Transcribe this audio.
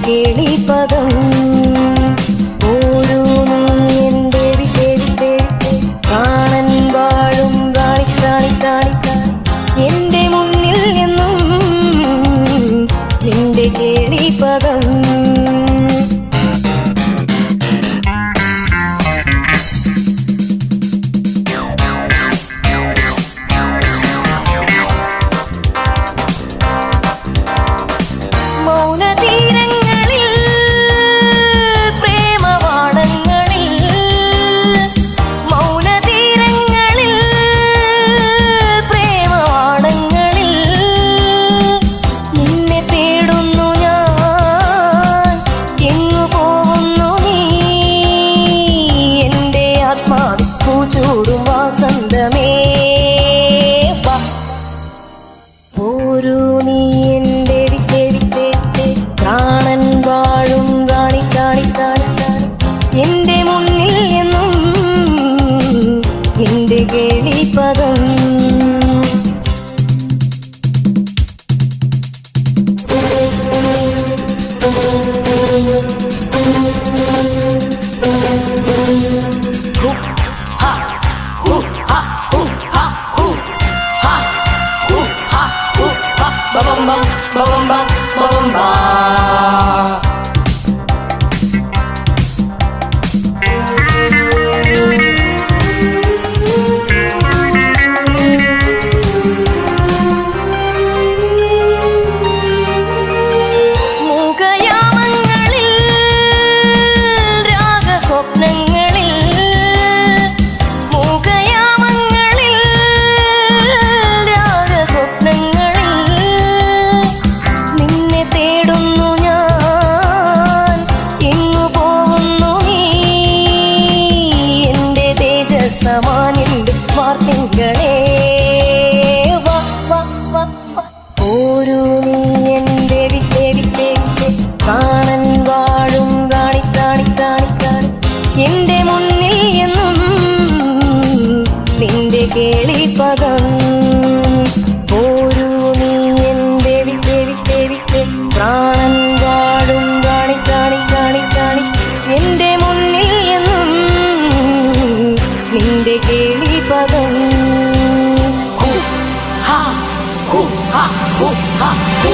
കേളിപദം ഓരോ നീ എൻ്റെ കാണൻ വാഴും എൻ്റെ മുന്നിൽ എന്നും നിന്റെ കേളിപദം ചൂടും വാസന്തമേ ഓരോ നീ എൻ്റെ പ്രാണൻ വാഴും എൻ്റെ മുന്നിൽ എന്നും നിന്റെ കേളിപദം Ba-bum-bum, ba-bum-bum, ba-bum-bum. മൂകയാമങ്ങളിൽ രാഗസ്വപ്നങ്ങളിൽ സമാനിന്റെ വാർത്തകളെ ഓരോ നീ എൻ്റെ കാണൻ വാഴും എൻ്റെ മുന്നിൽ എന്നും നിന്റെ കേളിപദം ഓരോ നീ എൻ്റെ പ്രാണൻ വാഴും എൻ്റെ മുന്നിൽ എന്നും നിന്റെ കേളിപദം ഹു ഹാ ഹു ഹാ ഹു ഹാ ഹു